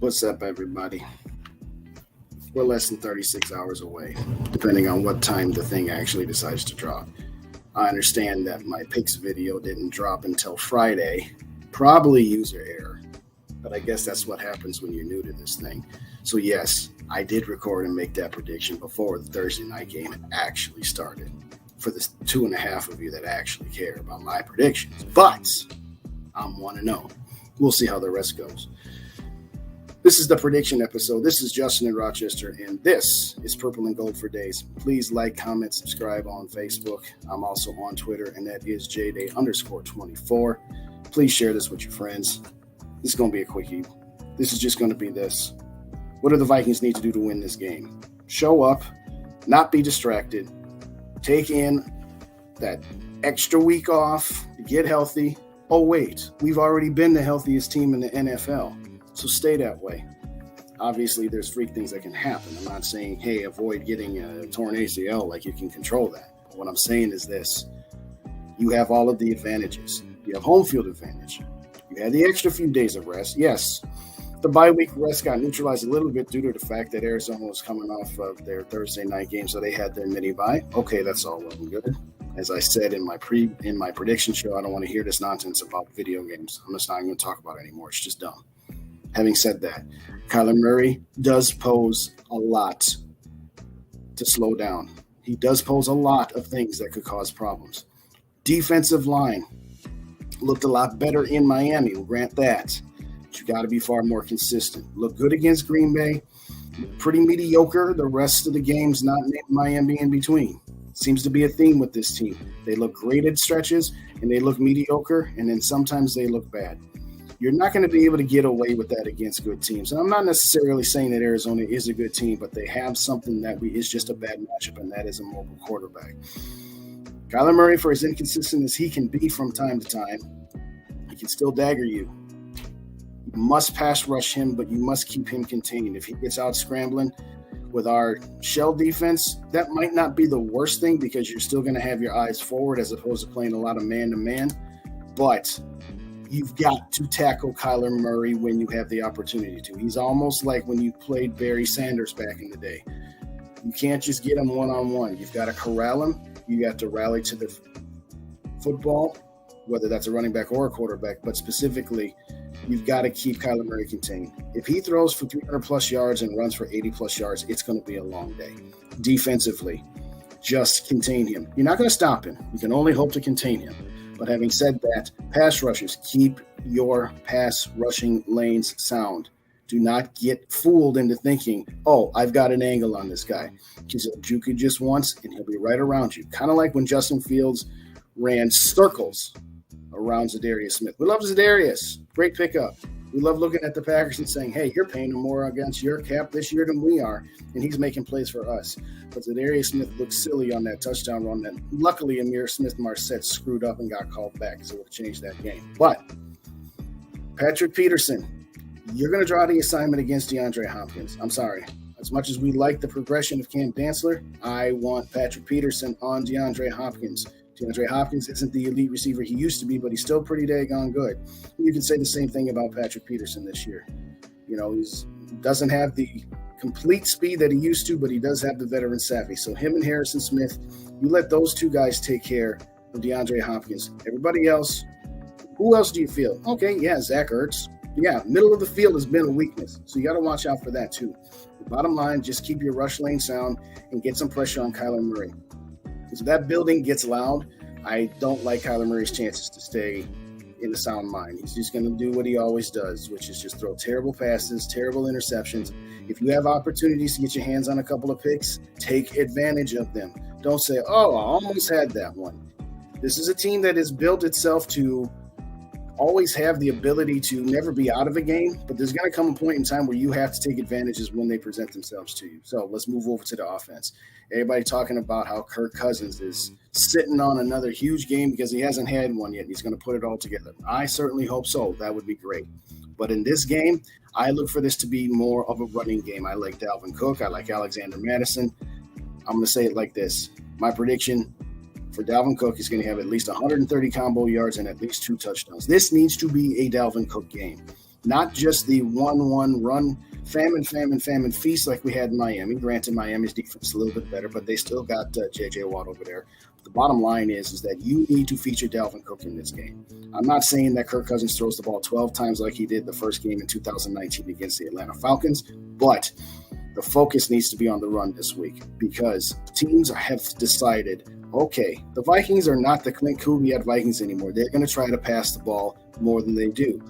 What's up, everybody? We're less than 36 hours away, depending on what time the thing actually decides to drop. I understand that my picks video didn't drop until Friday, probably user error, but I guess that's what happens when you're new to this thing. So yes, I did record and make that prediction before the Thursday night game actually started, for the 2.5 of you that actually care about my predictions. But I'm 1-0. We'll see how the rest goes. This is the prediction episode. This is Justin in Rochester, and this is Purple and Gold for Days. Please like, comment, subscribe on Facebook. I'm also on Twitter, and that is JDay_24. Please share this with your friends. This is going to be a quickie. This is just going to be this. What do the Vikings need to do to win this game? Show up, not be distracted, take in that extra week off, get healthy. Oh, wait, we've already been the healthiest team in the NFL. So stay that way. Obviously, there's freak things that can happen. I'm not saying, hey, avoid getting a torn ACL, like you can control that. But what I'm saying is this. You have all of the advantages. You have home field advantage. You had the extra few days of rest. Yes, the bye week rest got neutralized a little bit due to the fact that Arizona was coming off of their Thursday night game, so they had their mini bye. Okay, that's all well and good. As I said in my prediction show, I don't want to hear this nonsense about video games. I'm just not going to talk about it anymore. It's just dumb. Having said that, Kyler Murray does pose a lot to slow down. He does pose a lot of things that could cause problems. Defensive line looked a lot better in Miami. We'll grant that. But you got to be far more consistent. Look good against Green Bay. Pretty mediocre. The rest of the game's not Miami in between. Seems to be a theme with this team. They look great at stretches, and they look mediocre, and then sometimes they look bad. You're not going to be able to get away with that against good teams. And I'm not necessarily saying that Arizona is a good team, but they have something that is just a bad matchup, and that is a mobile quarterback. Kyler Murray, for as inconsistent as he can be from time to time, he can still dagger you. You must pass rush him, but you must keep him contained. If he gets out scrambling with our shell defense, that might not be the worst thing because you're still going to have your eyes forward as opposed to playing a lot of man-to-man. But you've got to tackle Kyler Murray when you have the opportunity to. He's almost like when you played Barry Sanders back in the day. You can't just get him one-on-one. You've got to corral him. You got to rally to the football, whether that's a running back or a quarterback, but specifically, you've got to keep Kyler Murray contained. If he throws for 300-plus yards and runs for 80-plus yards, it's going to be a long day. Defensively, just contain him. You're not going to stop him. You can only hope to contain him. But having said that, pass rushers, keep your pass rushing lanes sound. Do not get fooled into thinking, oh, I've got an angle on this guy. Because he'll juke you just once, and he'll be right around you. Kind of like when Justin Fields ran circles around Zadarius Smith. We love Zadarius. Great pickup. We love looking at the Packers and saying, hey, you're paying him more against your cap this year than we are, and he's making plays for us. But Zadarius Smith looked silly on that touchdown run that luckily Amir Smith-Marset screwed up and got called back because it would have changed that game. But Patrick Peterson, you're going to draw the assignment against DeAndre Hopkins. I'm sorry. As much as we like the progression of Cam Dantzler, I want Patrick Peterson on DeAndre Hopkins. DeAndre Hopkins isn't the elite receiver he used to be, but he's still pretty daggone good. You can say the same thing about Patrick Peterson this year. You know, he doesn't have the complete speed that he used to, but he does have the veteran savvy. So him and Harrison Smith, you let those two guys take care of DeAndre Hopkins. Everybody else, who else do you feel? Okay, yeah, Zach Ertz. Yeah, middle of the field has been a weakness, so you got to watch out for that too. The bottom line, just keep your rush lane sound and get some pressure on Kyler Murray. Because if that building gets loud, I don't like Kyler Murray's chances to stay in the sound mind. He's just going to do what he always does, which is just throw terrible passes, terrible interceptions. If you have opportunities to get your hands on a couple of picks, take advantage of them. Don't say, oh, I almost had that one. This is a team that has built itself to always have the ability to never be out of a game, but there's going to come a point in time where you have to take advantages when they present themselves to you. So let's move over to the offense. Everybody talking about how Kirk Cousins is sitting on another huge game because he hasn't had one yet. He's going to put it all together. I certainly hope so. That would be great. But in this game, I look for this to be more of a running game. I like Dalvin Cook. I like Alexander Madison. I'm going to say it like this. My prediction for Dalvin Cook is going to have at least 130 combo yards and at least 2 touchdowns. This needs to be a Dalvin Cook game. not just the 1-1 run, famine feast like we had in Miami. Granted, Miami's defense is a little bit better, but they still got J.J. Watt over there. The bottom line is that you need to feature Dalvin Cook in this game. I'm not saying that Kirk Cousins throws the ball 12 times like he did the first game in 2019 against the Atlanta Falcons, but the focus needs to be on the run this week because teams have decided, okay, the Vikings are not the Clint Kubiak Vikings anymore. They're going to try to pass the ball more than they do.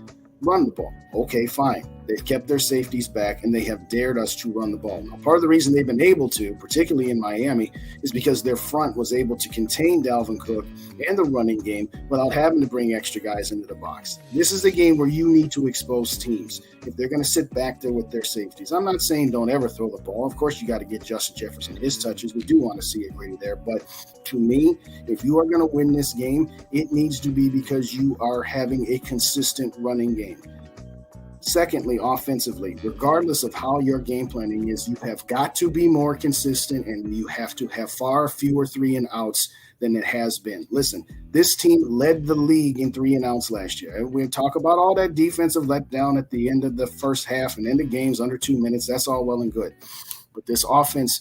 Run the ball. Okay, fine. They've kept their safeties back, and they have dared us to run the ball. Now, part of the reason they've been able to, particularly in Miami, is because their front was able to contain Dalvin Cook and the running game without having to bring extra guys into the box. This is the game where you need to expose teams. If they're going to sit back there with their safeties, I'm not saying don't ever throw the ball. Of course, you got to get Justin Jefferson his touches. We do want to see it Grady there. But to me, if you are going to win this game, it needs to be because you are having a consistent running game. Secondly, offensively, regardless of how your game planning is, you have got to be more consistent and you have to have far fewer 3-and-outs than it has been. Listen, this team led the league in 3-and-outs last year. We talk about all that defensive letdown at the end of the first half and end of games under 2 minutes. That's all well and good. But this offense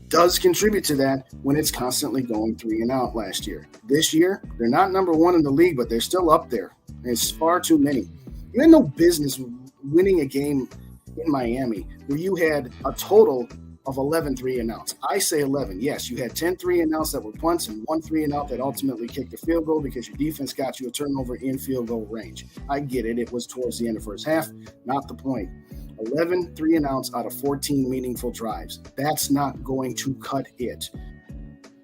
does contribute to that when it's constantly going 3-and-out last year. This year, they're not number one in the league, but they're still up there. It's far too many. You had no business winning a game in Miami where you had a total of 11 3-and-outs. I say 11. Yes, you had 10 3-and-outs that were punts and 1 3-and-out that ultimately kicked a field goal because your defense got you a turnover in field goal range. I get it. It was towards the end of first half. Not the point. 11 3-and-outs out of 14 meaningful drives. That's not going to cut it.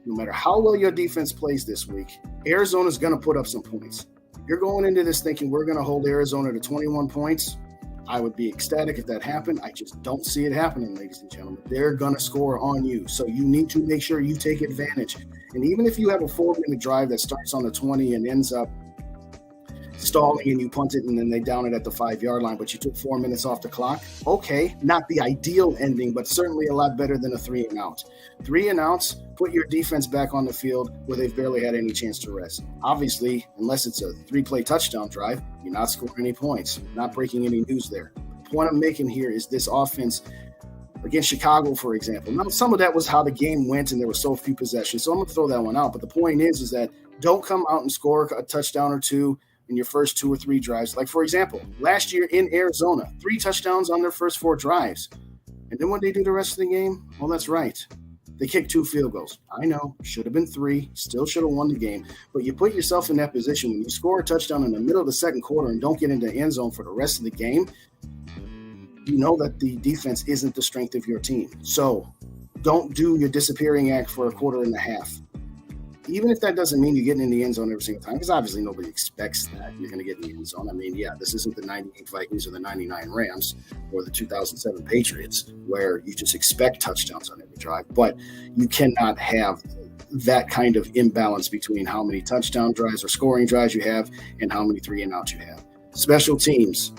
No matter how well your defense plays this week, Arizona's going to put up some points. You're going into this thinking we're going to hold Arizona to 21 points. I would be ecstatic if that happened. I just don't see it happening, ladies and gentlemen. They're going to score on you. So you need to make sure you take advantage. And even if you have a 4-minute drive that starts on the 20 and ends up stalling and you punt it and then they down it at the 5-yard line, but you took 4 minutes off the clock, okay, not the ideal ending, but certainly a lot better than a 3-and-out. 3-and-outs put your defense back on the field where they've barely had any chance to rest. Obviously, unless it's a 3-play touchdown drive, you're not scoring any points, not breaking any news there. The point I'm making here is this offense against Chicago, for example. Now, some of that was how the game went and there were so few possessions, so I'm going to throw that one out. But the point is that don't come out and score a touchdown or two in your first 2 or 3 drives. Like, for example, last year in Arizona, 3 touchdowns on their first 4 drives. And then what they do the rest of the game? Well, that's right. They kicked 2 field goals. I know, should have been 3, still should have won the game. But you put yourself in that position when you score a touchdown in the middle of the second quarter and don't get into the end zone for the rest of the game, you know that the defense isn't the strength of your team. So don't do your disappearing act for a quarter and a half. Even if that doesn't mean you're getting in the end zone every single time, because obviously nobody expects that you're going to get in the end zone. I mean, yeah, this isn't the 98 Vikings or the 99 Rams or the 2007 Patriots where you just expect touchdowns on every drive. But you cannot have that kind of imbalance between how many touchdown drives or scoring drives you have and how many 3-and-outs you have. Special teams.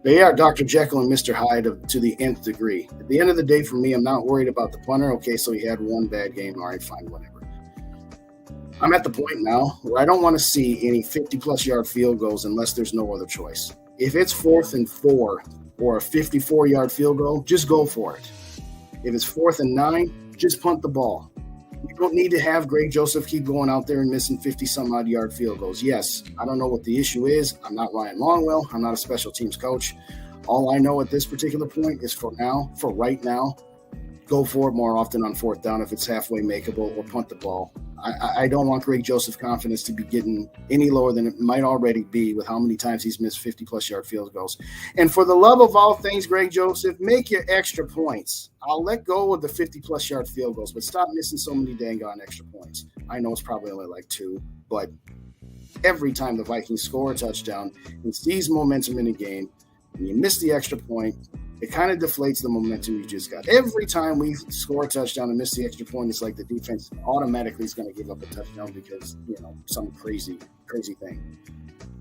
They are Dr. Jekyll and Mr. Hyde to the nth degree. At the end of the day, for me, I'm not worried about the punter. Okay, so he had one bad game. All right, fine, whatever. I'm at the point now where I don't want to see any 50-plus yard field goals unless there's no other choice. If it's 4th and 4 or a 54-yard field goal, just go for it. If it's 4th and 9, just punt the ball. You don't need to have Greg Joseph keep going out there and missing 50-some-odd yard field goals. Yes, I don't know what the issue is. I'm not Ryan Longwell. I'm not a special teams coach. All I know at this particular point is for right now, go for it more often on 4th down if it's halfway makeable or punt the ball. I don't want Greg Joseph's confidence to be getting any lower than it might already be with how many times he's missed 50-plus yard field goals. And for the love of all things, Greg Joseph, make your extra points. I'll let go of the 50-plus yard field goals, but stop missing so many dang on extra points. I know it's probably only like 2, but every time the Vikings score a touchdown and sees momentum in the game, and you miss the extra point, it kind of deflates the momentum you just got. Every time we score a touchdown and miss the extra point, it's like the defense automatically is going to give up a touchdown because, some crazy thing.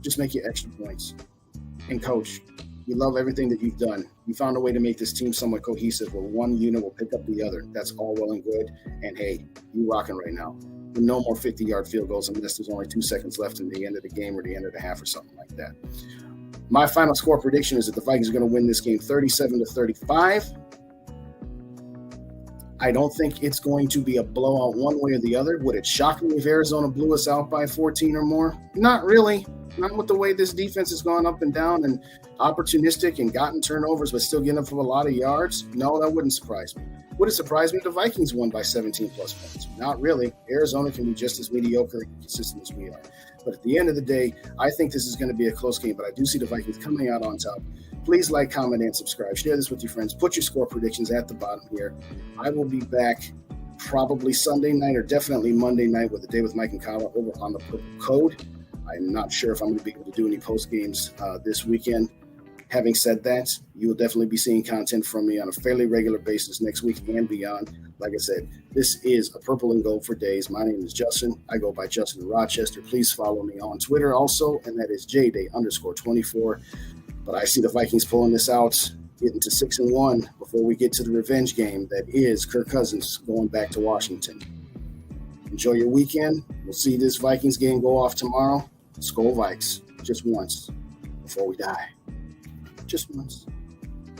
Just make your extra points. And coach, we love everything that you've done. You found a way to make this team somewhat cohesive where one unit will pick up the other. That's all well and good. And hey, you rocking right now. With no more 50-yard field goals unless there's only 2 seconds left in the end of the game or the end of the half or something like that. My final score prediction is that the Vikings are going to win this game 37-35. I don't think it's going to be a blowout one way or the other. Would it shock me if Arizona blew us out by 14 or more? Not really. Not with the way this defense has gone up and down and opportunistic and gotten turnovers, but still getting up from a lot of yards. No, that wouldn't surprise me. Would it surprise me if the Vikings won by 17 plus points? Not really. Arizona can be just as mediocre and consistent as we are. But at the end of the day, I think this is going to be a close game, but I do see the Vikings coming out on top. Please like, comment, and subscribe. Share this with your friends. Put your score predictions at the bottom here. I will be back probably Sunday night or definitely Monday night with a Day with Mike and Kyle over on the Purple Code. I'm not sure if I'm going to be able to do any post games this weekend. Having said that, you will definitely be seeing content from me on a fairly regular basis next week and beyond. Like I said, this is a Purple and Gold for Days. My name is Justin. I go by Justin Rochester. Please follow me on Twitter also, and that is jday_24. But I see the Vikings pulling this out, getting to 6-1 before we get to the revenge game that is Kirk Cousins going back to Washington. Enjoy your weekend. We'll see this Vikings game go off tomorrow. Skol Vikes, just once before we die. Just once.